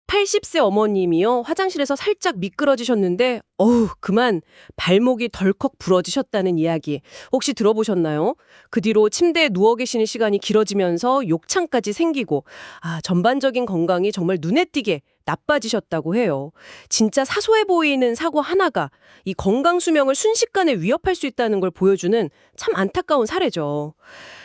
80세 어머님이요. 화장실에서 살짝 미끄러지셨는데 그만 발목이 덜컥 부러지셨다는 이야기 혹시 들어보셨나요? 그 뒤로 침대에 누워 계시는 시간이 길어지면서 욕창까지 생기고 전반적인 건강이 정말 눈에 띄게 나빠지셨다고 해요. 진짜 사소해 보이는 사고 하나가 이 건강 수명을 순식간에 위협할 수 있다는 걸 보여주는 참 안타까운 사례죠.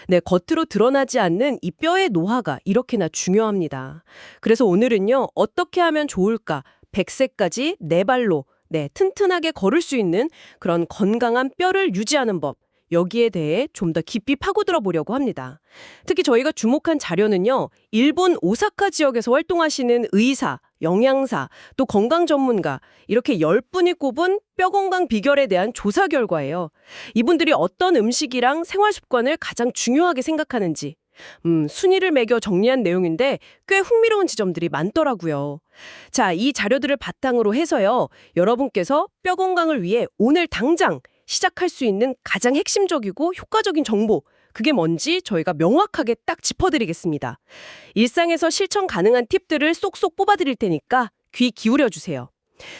네, 겉으로 드러나지 않는 이 뼈의 노화가 이렇게나 중요합니다. 그래서 오늘은요, 어떻게 하면 좋을까? 100세까지 네 발로, 튼튼하게 걸을 수 있는 그런 건강한 뼈를 유지하는 법, 여기에 대해 좀 더 깊이 파고들어 보려고 합니다. 특히 저희가 주목한 자료는요, 일본 오사카 지역에서 활동하시는 의사, 영양사, 또 건강 전문가, 이렇게 10분이 꼽은 뼈 건강 비결에 대한 조사 결과예요. 이분들이 어떤 음식이랑 생활 습관을 가장 중요하게 생각하는지, 순위를 매겨 정리한 내용인데 꽤 흥미로운 지점들이 많더라고요. 자, 이 자료들을 바탕으로 해서요, 여러분께서 뼈 건강을 위해 오늘 당장 시작할 수 있는 가장 핵심적이고 효과적인 정보, 그게 뭔지 저희가 명확하게 딱 짚어드리겠습니다. 일상에서 실천 가능한 팁들을 쏙쏙 뽑아드릴 테니까 귀 기울여주세요.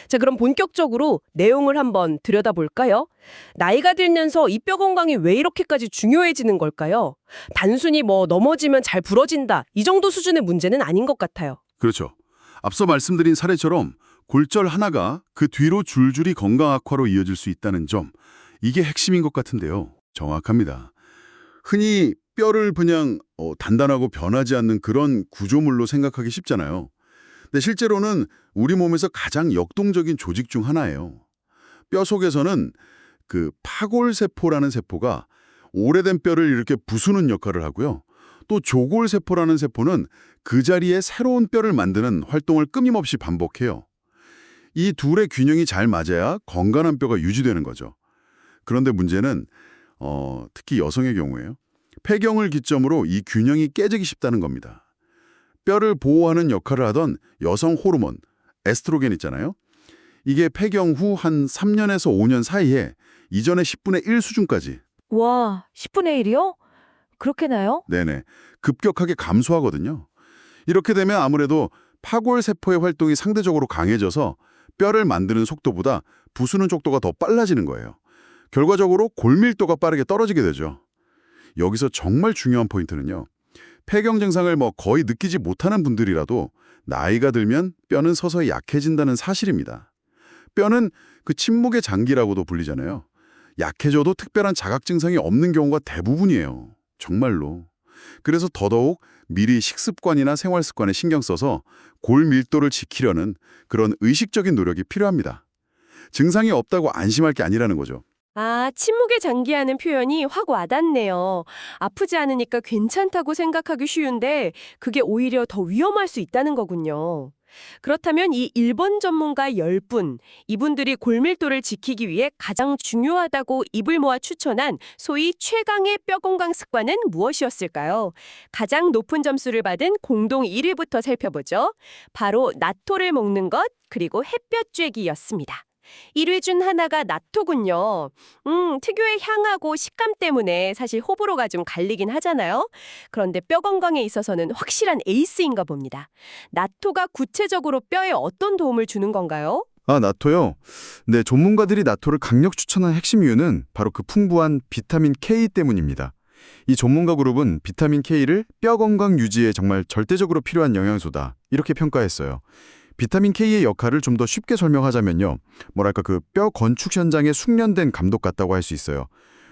자, 그럼 본격적으로 내용을 한번 들여다볼까요? 나이가 들면서 이 뼈 건강이 왜 이렇게까지 중요해지는 걸까요? 단순히 넘어지면 잘 부러진다, 이 정도 수준의 문제는 아닌 것 같아요. 그렇죠. 앞서 말씀드린 사례처럼 골절 하나가 그 뒤로 줄줄이 건강 악화로 이어질 수 있다는 점, 이게 핵심인 것 같은데요. 정확합니다. 흔히 뼈를 그냥 단단하고 변하지 않는 그런 구조물로 생각하기 쉽잖아요. 근데 실제로는 우리 몸에서 가장 역동적인 조직 중 하나예요. 뼈 속에서는 그 파골세포라는 세포가 오래된 뼈를 이렇게 부수는 역할을 하고요. 또 조골세포라는 세포는 그 자리에 새로운 뼈를 만드는 활동을 끊임없이 반복해요. 이 둘의 균형이 잘 맞아야 건강한 뼈가 유지되는 거죠. 그런데 문제는 특히 여성의 경우에요. 폐경을 기점으로 이 균형이 깨지기 쉽다는 겁니다. 뼈를 보호하는 역할을 하던 여성 호르몬, 에스트로겐 있잖아요. 이게 폐경 후 한 3년에서 5년 사이에 이전의 10분의 1 수준까지. 와, 10분의 1이요? 그렇게 나요? 네네. 급격하게 감소하거든요. 이렇게 되면 아무래도 파골세포의 활동이 상대적으로 강해져서 뼈를 만드는 속도보다 부수는 속도가 더 빨라지는 거예요. 결과적으로 골밀도가 빠르게 떨어지게 되죠. 여기서 정말 중요한 포인트는요. 폐경 증상을 거의 느끼지 못하는 분들이라도 나이가 들면 뼈는 서서히 약해진다는 사실입니다. 뼈는 그 침묵의 장기라고도 불리잖아요. 약해져도 특별한 자각 증상이 없는 경우가 대부분이에요. 정말로. 그래서 더더욱 미리 식습관이나 생활 습관에 신경 써서 골 밀도를 지키려는 그런 의식적인 노력이 필요합니다. 증상이 없다고 안심할 게 아니라는 거죠. 침묵의 장기하는 표현이 확 와닿네요. 아프지 않으니까 괜찮다고 생각하기 쉬운데 그게 오히려 더 위험할 수 있다는 거군요. 그렇다면 이 일본 전문가 10분, 이분들이 골밀도를 지키기 위해 가장 중요하다고 입을 모아 추천한 소위 최강의 뼈 건강 습관은 무엇이었을까요? 가장 높은 점수를 받은 공동 1위부터 살펴보죠. 바로 나토를 먹는 것, 그리고 햇볕 쬐기였습니다. 1위 중 하나가 나토군요. 특유의 향하고 식감 때문에 사실 호불호가 좀 갈리긴 하잖아요. 그런데 뼈 건강에 있어서는 확실한 에이스인가 봅니다. 나토가 구체적으로 뼈에 어떤 도움을 주는 건가요? 나토요? 네, 전문가들이 나토를 강력 추천한 핵심 이유는 바로 그 풍부한 비타민 K 때문입니다. 이 전문가 그룹은 비타민 K를 뼈 건강 유지에 정말 절대적으로 필요한 영양소다, 이렇게 평가했어요. 비타민 K의 역할을 좀 더 쉽게 설명하자면요. 뭐랄까 그 뼈 건축 현장에 숙련된 감독 같다고 할 수 있어요.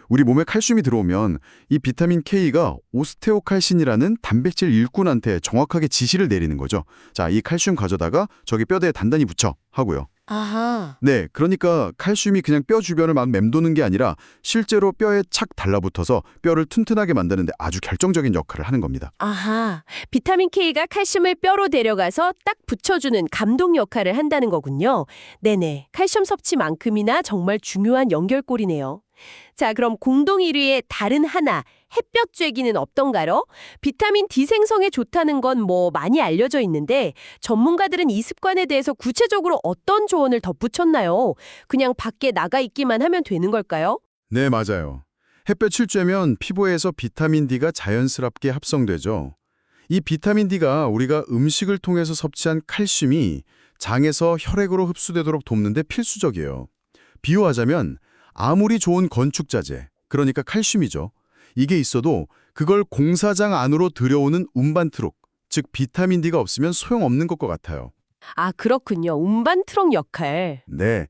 우리 몸에 칼슘이 들어오면 이 비타민 K가 오스테오칼신이라는 단백질 일꾼한테 정확하게 지시를 내리는 거죠. 자, 이 칼슘 가져다가 저기 뼈대에 단단히 붙여 하고요. 아하. 네, 그러니까 칼슘이 그냥 뼈 주변을 막 맴도는 게 아니라 실제로 뼈에 착 달라붙어서 뼈를 튼튼하게 만드는 데 아주 결정적인 역할을 하는 겁니다. 아하, 비타민 K가 칼슘을 뼈로 데려가서 딱 붙여주는 감독 역할을 한다는 거군요. 네네, 칼슘 섭취만큼이나 정말 중요한 연결고리네요. 자, 그럼 공동 1위의 다른 하나, 햇볕 쬐기는 없던가요? 비타민 D 생성에 좋다는 건 많이 알려져 있는데 전문가들은 이 습관에 대해서 구체적으로 어떤 조언을 덧붙였나요? 그냥 밖에 나가 있기만 하면 되는 걸까요? 네, 맞아요. 햇볕을 쬐면 피부에서 비타민 D가 자연스럽게 합성되죠. 이 비타민 D가 우리가 음식을 통해서 섭취한 칼슘이 장에서 혈액으로 흡수되도록 돕는 데 필수적이에요. 비유하자면 아무리 좋은 건축자재, 그러니까 칼슘이죠. 이게 있어도 그걸 공사장 안으로 들여오는 운반트럭, 즉 비타민 D가 없으면 소용없는 것과 같아요. 아, 그렇군요. 운반 트럭 역할. 네,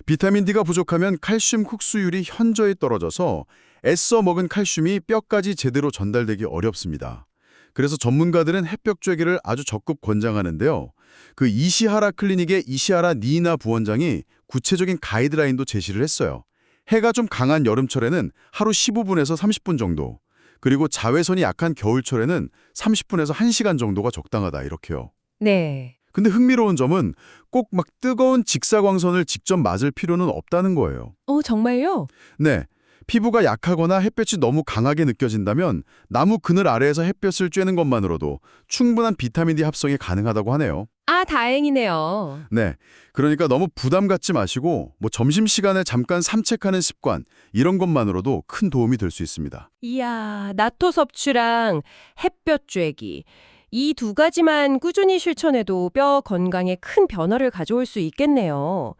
비타민 D가 부족하면 칼슘 흡수율이 현저히 떨어져서 애써 먹은 칼슘이 뼈까지 제대로 전달되기 어렵습니다. 그래서 전문가들은 햇볕 쬐기를 아주 적극 권장하는데요. 그 이시하라 클리닉의 이시하라 니나 부원장이 구체적인 가이드라인도 제시를 했어요. 해가 좀 강한 여름철에는 하루 15분에서 30분 정도, 그리고 자외선이 약한 겨울철에는 30분에서 1시간 정도가 적당하다 이렇게요. 네. 근데 흥미로운 점은 꼭 막 뜨거운 직사광선을 직접 맞을 필요는 없다는 거예요. 정말요? 네, 피부가 약하거나 햇볕이 너무 강하게 느껴진다면 나무 그늘 아래에서 햇볕을 쬐는 것만으로도 충분한 비타민 D 합성이 가능하다고 하네요. 아, 다행이네요. 네, 그러니까 너무 부담 갖지 마시고 점심시간에 잠깐 산책하는 습관 이런 것만으로도 큰 도움이 될 수 있습니다. 이야, 나토 섭취랑 햇볕 쬐기. 이 두 가지만 꾸준히 실천해도 뼈 건강에 큰 변화를 가져올 수 있겠네요.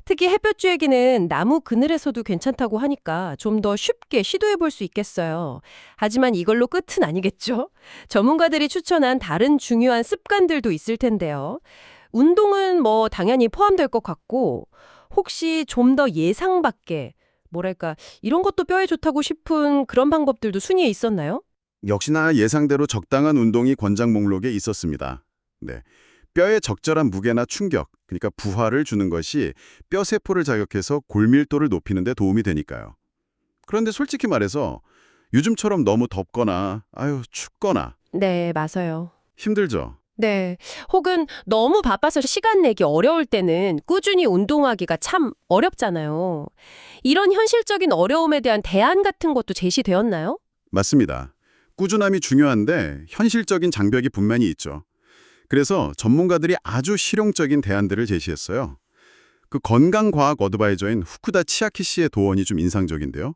특히 햇볕 쬐기는 나무 그늘에서도 괜찮다고 하니까 좀 더 쉽게 시도해 볼 수 있겠어요. 하지만 이걸로 끝은 아니겠죠? 전문가들이 추천한 다른 중요한 습관들도 있을 텐데요. 운동은 뭐 당연히 포함될 것 같고, 혹시 좀 더 예상 밖에, 뭐랄까, 이런 것도 뼈에 좋다고 싶은 그런 방법들도 순위에 있었나요? 역시나 예상대로 적당한 운동이 권장 목록에 있었습니다. 네, 뼈에 적절한 무게나 충격, 그러니까 부하를 주는 것이 뼈 세포를 자극해서 골밀도를 높이는 데 도움이 되니까요. 그런데 솔직히 말해서 요즘처럼 너무 덥거나 춥거나 네, 맞아요. 힘들죠. 네. 혹은 너무 바빠서 시간 내기 어려울 때는 꾸준히 운동하기가 참 어렵잖아요. 이런 현실적인 어려움에 대한 대안 같은 것도 제시되었나요? 맞습니다. 꾸준함이 중요한데 현실적인 장벽이 분명히 있죠. 그래서 전문가들이 아주 실용적인 대안들을 제시했어요. 그 건강과학 어드바이저인 후쿠다 치아키 씨의 도언이 좀 인상적인데요.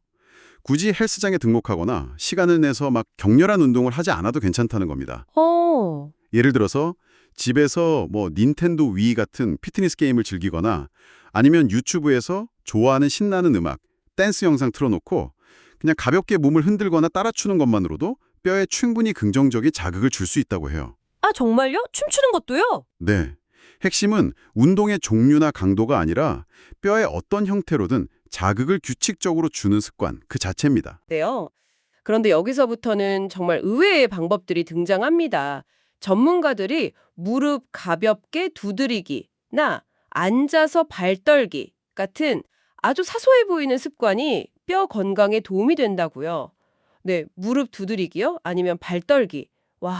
굳이 헬스장에 등록하거나 시간을 내서 막 격렬한 운동을 하지 않아도 괜찮다는 겁니다. 예를 들어서 집에서 닌텐도 위 같은 피트니스 게임을 즐기거나 아니면 유튜브에서 좋아하는 신나는 음악, 댄스 영상 틀어놓고 그냥 가볍게 몸을 흔들거나 따라추는 것만으로도 뼈에 충분히 긍정적인 자극을 줄 수 있다고 해요. 아, 정말요? 춤추는 것도요? 네. 핵심은 운동의 종류나 강도가 아니라 뼈의 어떤 형태로든 자극을 규칙적으로 주는 습관 그 자체입니다. 네요. 그런데 여기서부터는 정말 의외의 방법들이 등장합니다. 전문가들이 무릎 가볍게 두드리기나 앉아서 발 떨기 같은 아주 사소해 보이는 습관이 뼈 건강에 도움이 된다고요. 네, 무릎 두드리기요? 아니면 발 떨기. 와,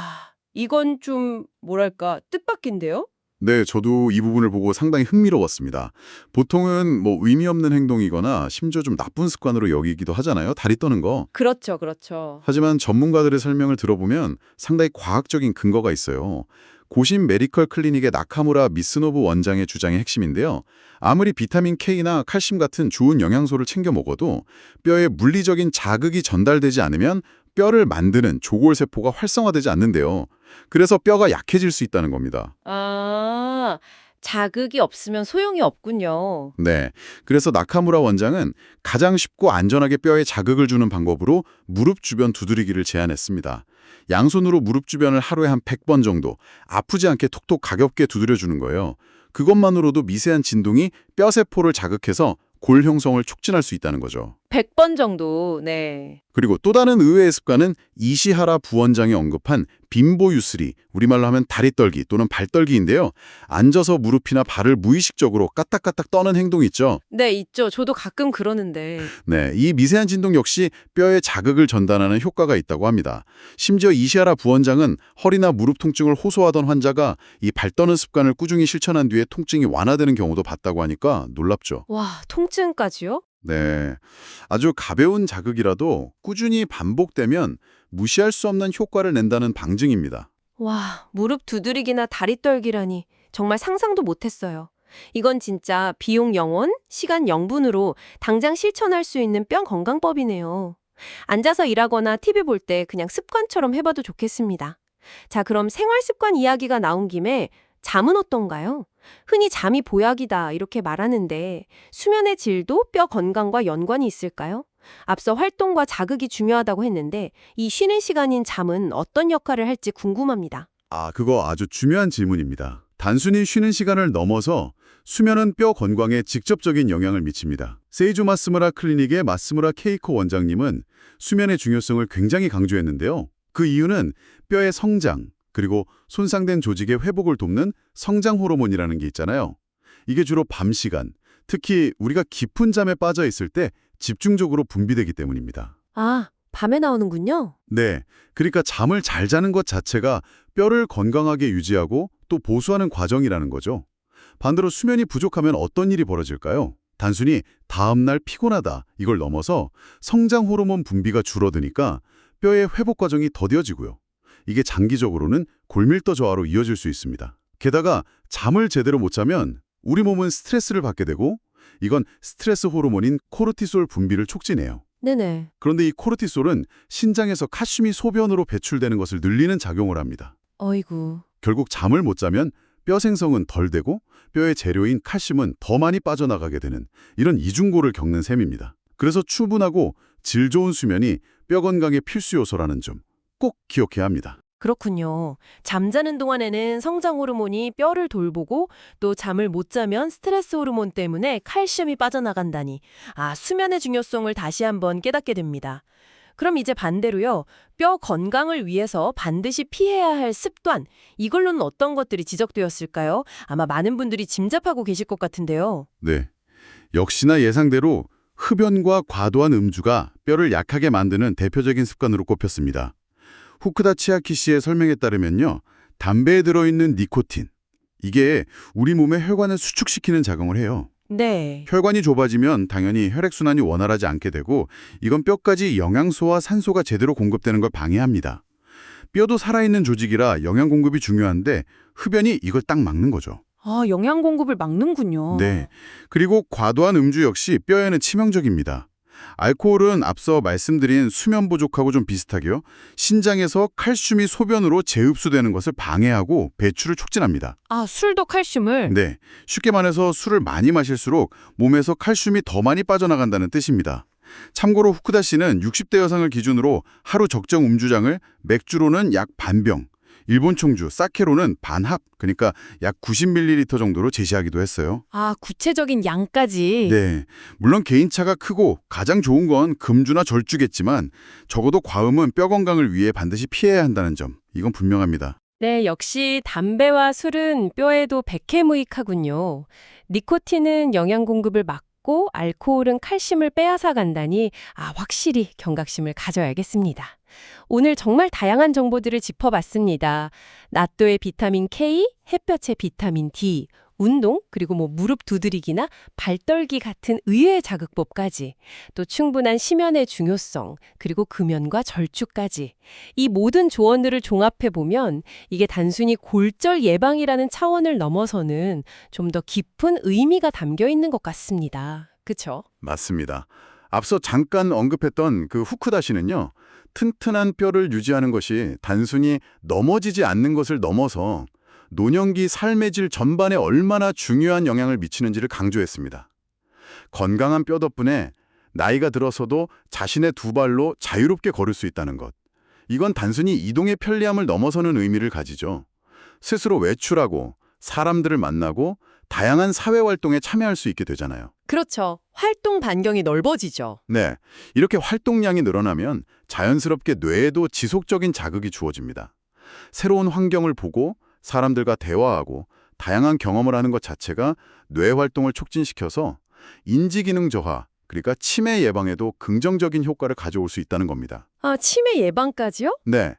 이건 좀 뭐랄까 뜻밖인데요? 네, 저도 이 부분을 보고 상당히 흥미로웠습니다. 보통은 의미 없는 행동이거나 심지어 좀 나쁜 습관으로 여기기도 하잖아요. 다리 떠는 거. 그렇죠, 그렇죠. 하지만 전문가들의 설명을 들어보면 상당히 과학적인 근거가 있어요. 고신 메디컬 클리닉의 나카무라 미스노부 원장의 주장의 핵심인데요. 아무리 비타민 K나 칼슘 같은 좋은 영양소를 챙겨 먹어도 뼈에 물리적인 자극이 전달되지 않으면 뼈를 만드는 조골세포가 활성화되지 않는데요. 그래서 뼈가 약해질 수 있다는 겁니다. 아, 자극이 없으면 소용이 없군요. 네, 그래서 나카무라 원장은 가장 쉽고 안전하게 뼈에 자극을 주는 방법으로 무릎 주변 두드리기를 제안했습니다. 양손으로 무릎 주변을 하루에 한 100번 정도 아프지 않게 톡톡 가볍게 두드려주는 거예요. 그것만으로도 미세한 진동이 뼈세포를 자극해서 골 형성을 촉진할 수 있다는 거죠. 100번 정도, 네. 그리고 또 다른 의외의 습관은 이시하라 부원장이 언급한 빈보 유스리, 우리말로 하면 다리 떨기 또는 발 떨기인데요. 앉아서 무릎이나 발을 무의식적으로 까딱까딱 떠는 행동이 있죠. 네, 있죠. 저도 가끔 그러는데. 네, 이 미세한 진동 역시 뼈에 자극을 전달하는 효과가 있다고 합니다. 심지어 이시하라 부원장은 허리나 무릎 통증을 호소하던 환자가 이 발 떠는 습관을 꾸준히 실천한 뒤에 통증이 완화되는 경우도 봤다고 하니까 놀랍죠. 와, 통증까지요? 네, 아주 가벼운 자극이라도 꾸준히 반복되면 무시할 수 없는 효과를 낸다는 방증입니다. 와, 무릎 두드리기나 다리 떨기라니 정말 상상도 못했어요. 이건 진짜 비용 0원, 시간 0분으로 당장 실천할 수 있는 뼈 건강법이네요. 앉아서 일하거나 TV 볼 때 그냥 습관처럼 해봐도 좋겠습니다. 자, 그럼 생활 습관 이야기가 나온 김에 잠은 어떤가요? 흔히 잠이 보약이다 이렇게 말하는데 수면의 질도 뼈 건강과 연관이 있을까요? 앞서 활동과 자극이 중요하다고 했는데 이 쉬는 시간인 잠은 어떤 역할을 할지 궁금합니다. 그거 아주 중요한 질문입니다. 단순히 쉬는 시간을 넘어서 수면은 뼈 건강에 직접적인 영향을 미칩니다. 세이조 마스무라 클리닉의 마스무라 케이코 원장님은 수면의 중요성을 굉장히 강조했는데요. 그 이유는 뼈의 성장, 그리고 손상된 조직의 회복을 돕는 성장 호르몬이라는 게 있잖아요. 이게 주로 밤 시간, 특히 우리가 깊은 잠에 빠져 있을 때 집중적으로 분비되기 때문입니다. 아, 밤에 나오는군요. 네, 그러니까 잠을 잘 자는 것 자체가 뼈를 건강하게 유지하고 또 보수하는 과정이라는 거죠. 반대로 수면이 부족하면 어떤 일이 벌어질까요? 단순히 다음날 피곤하다 이걸 넘어서 성장 호르몬 분비가 줄어드니까 뼈의 회복 과정이 더뎌지고요. 이게 장기적으로는 골밀도 저하로 이어질 수 있습니다. 게다가 잠을 제대로 못 자면 우리 몸은 스트레스를 받게 되고 이건 스트레스 호르몬인 코르티솔 분비를 촉진해요. 네네. 그런데 이 코르티솔은 신장에서 칼슘이 소변으로 배출되는 것을 늘리는 작용을 합니다. 어이구. 결국 잠을 못 자면 뼈 생성은 덜 되고 뼈의 재료인 칼슘은 더 많이 빠져나가게 되는 이런 이중고를 겪는 셈입니다. 그래서 충분하고 질 좋은 수면이 뼈 건강의 필수 요소라는 점 꼭 기억해야 합니다. 그렇군요. 잠자는 동안에는 성장 호르몬이 뼈를 돌보고 또 잠을 못 자면 스트레스 호르몬 때문에 칼슘이 빠져나간다니. 수면의 중요성을 다시 한번 깨닫게 됩니다. 그럼 이제 반대로요. 뼈 건강을 위해서 반드시 피해야 할 습관, 이걸로는 어떤 것들이 지적되었을까요? 아마 많은 분들이 짐작하고 계실 것 같은데요. 네, 역시나 예상대로 흡연과 과도한 음주가 뼈를 약하게 만드는 대표적인 습관으로 꼽혔습니다. 후크다 치아키 씨의 설명에 따르면요. 담배에 들어있는 니코틴, 이게 우리 몸의 혈관을 수축시키는 작용을 해요. 네. 혈관이 좁아지면 당연히 혈액순환이 원활하지 않게 되고 이건 뼈까지 영양소와 산소가 제대로 공급되는 걸 방해합니다. 뼈도 살아있는 조직이라 영양 공급이 중요한데 흡연이 이걸 딱 막는 거죠. 영양 공급을 막는군요. 네. 그리고 과도한 음주 역시 뼈에는 치명적입니다. 알코올은 앞서 말씀드린 수면 부족하고 좀 비슷하게요. 신장에서 칼슘이 소변으로 재흡수되는 것을 방해하고 배출을 촉진합니다. 술도 칼슘을? 네, 쉽게 말해서 술을 많이 마실수록 몸에서 칼슘이 더 많이 빠져나간다는 뜻입니다. 참고로 후쿠다 씨는 60대 여성을 기준으로 하루 적정 음주량을 맥주로는 약 반병, 일본 총주 사케로는 반합, 그러니까 약 90ml 정도로 제시하기도 했어요. 구체적인 양까지. 네, 물론 개인차가 크고 가장 좋은 건 금주나 절주겠지만 적어도 과음은 뼈 건강을 위해 반드시 피해야 한다는 점, 이건 분명합니다. 네, 역시 담배와 술은 뼈에도 백해무익하군요. 니코틴은 영양 공급을 막고 알코올은 칼슘을 빼앗아 간다니 확실히 경각심을 가져야겠습니다. 오늘 정말 다양한 정보들을 짚어봤습니다. 나또의 비타민 K, 햇볕의 비타민 D, 운동, 그리고 무릎 두드리기나 발 떨기 같은 의외의 자극법까지, 또 충분한 쉬면의 중요성, 그리고 금연과 절주까지. 이 모든 조언들을 종합해보면 이게 단순히 골절 예방이라는 차원을 넘어서는 좀 더 깊은 의미가 담겨 있는 것 같습니다. 그쵸? 맞습니다. 앞서 잠깐 언급했던 그 후쿠다 씨는요. 튼튼한 뼈를 유지하는 것이 단순히 넘어지지 않는 것을 넘어서 노년기 삶의 질 전반에 얼마나 중요한 영향을 미치는지를 강조했습니다. 건강한 뼈 덕분에 나이가 들어서도 자신의 두 발로 자유롭게 걸을 수 있다는 것. 이건 단순히 이동의 편리함을 넘어서는 의미를 가지죠. 스스로 외출하고 사람들을 만나고 다양한 사회활동에 참여할 수 있게 되잖아요. 그렇죠. 활동 반경이 넓어지죠. 네, 이렇게 활동량이 늘어나면 자연스럽게 뇌에도 지속적인 자극이 주어집니다. 새로운 환경을 보고 사람들과 대화하고 다양한 경험을 하는 것 자체가 뇌 활동을 촉진시켜서 인지기능 저하, 그러니까 치매 예방에도 긍정적인 효과를 가져올 수 있다는 겁니다. 치매 예방까지요? 네,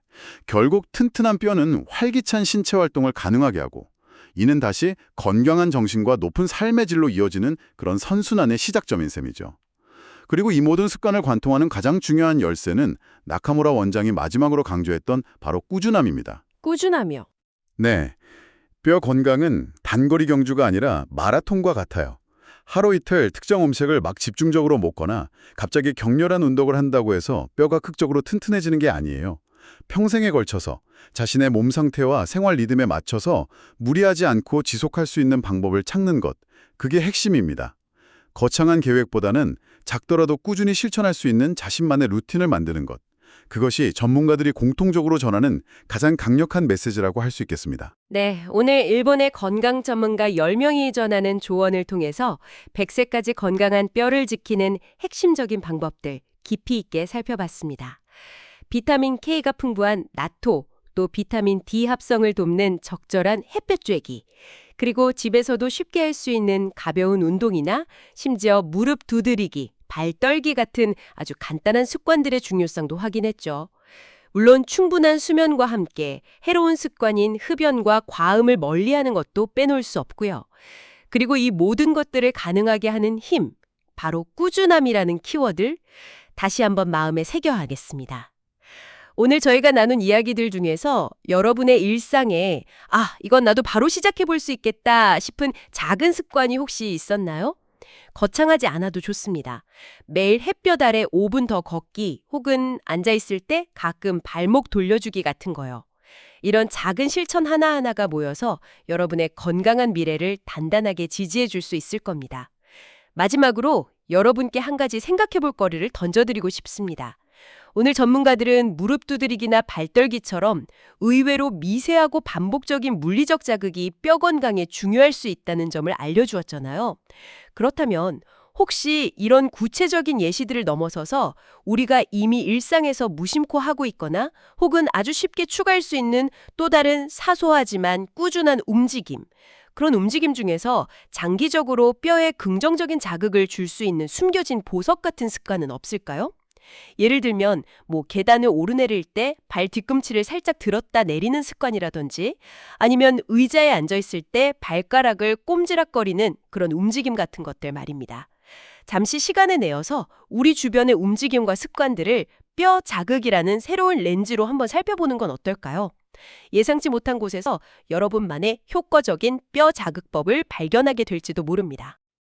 결국 튼튼한 뼈는 활기찬 신체 활동을 가능하게 하고 이는 다시 건강한 정신과 높은 삶의 질로 이어지는 그런 선순환의 시작점인 셈이죠. 그리고 이 모든 습관을 관통하는 가장 중요한 열쇠는 나카무라 원장이 마지막으로 강조했던 바로 꾸준함입니다. 꾸준함이요. 네, 뼈 건강은 단거리 경주가 아니라 마라톤과 같아요. 하루 이틀 특정 음식을 막 집중적으로 먹거나 갑자기 격렬한 운동을 한다고 해서 뼈가 극적으로 튼튼해지는 게 아니에요. 평생에 걸쳐서 자신의 몸 상태와 생활 리듬에 맞춰서 무리하지 않고 지속할 수 있는 방법을 찾는 것, 그게 핵심입니다. 거창한 계획보다는 작더라도 꾸준히 실천할 수 있는 자신만의 루틴을 만드는 것. 그것이 전문가들이 공통적으로 전하는 가장 강력한 메시지라고 할 수 있겠습니다. 네, 오늘 일본의 건강 전문가 10명이 전하는 조언을 통해서 100세까지 건강한 뼈를 지키는 핵심적인 방법들 깊이 있게 살펴봤습니다. 비타민 K가 풍부한 나토, 또 비타민 D 합성을 돕는 적절한 햇볕 쬐기, 그리고 집에서도 쉽게 할 수 있는 가벼운 운동이나 심지어 무릎 두드리기, 발 떨기 같은 아주 간단한 습관들의 중요성도 확인했죠. 물론 충분한 수면과 함께 해로운 습관인 흡연과 과음을 멀리하는 것도 빼놓을 수 없고요. 그리고 이 모든 것들을 가능하게 하는 힘, 바로 꾸준함이라는 키워드 다시 한번 마음에 새겨야겠습니다. 오늘 저희가 나눈 이야기들 중에서 여러분의 일상에 이건 나도 바로 시작해 볼 수 있겠다 싶은 작은 습관이 혹시 있었나요? 거창하지 않아도 좋습니다. 매일 햇볕 아래 5분 더 걷기 혹은 앉아있을 때 가끔 발목 돌려주기 같은 거요. 이런 작은 실천 하나하나가 모여서 여러분의 건강한 미래를 단단하게 지지해 줄 수 있을 겁니다. 마지막으로 여러분께 한 가지 생각해 볼 거리를 던져드리고 싶습니다. 오늘 전문가들은 무릎 두드리기나 발떨기처럼 의외로 미세하고 반복적인 물리적 자극이 뼈 건강에 중요할 수 있다는 점을 알려주었잖아요. 그렇다면 혹시 이런 구체적인 예시들을 넘어서서 우리가 이미 일상에서 무심코 하고 있거나 혹은 아주 쉽게 추가할 수 있는 또 다른 사소하지만 꾸준한 움직임, 그런 움직임 중에서 장기적으로 뼈에 긍정적인 자극을 줄 수 있는 숨겨진 보석 같은 습관은 없을까요? 예를 들면 계단을 오르내릴 때 발 뒤꿈치를 살짝 들었다 내리는 습관이라든지 아니면 의자에 앉아있을 때 발가락을 꼼지락거리는 그런 움직임 같은 것들 말입니다. 잠시 시간을 내어서 우리 주변의 움직임과 습관들을 뼈 자극이라는 새로운 렌즈로 한번 살펴보는 건 어떨까요? 예상치 못한 곳에서 여러분만의 효과적인 뼈 자극법을 발견하게 될지도 모릅니다.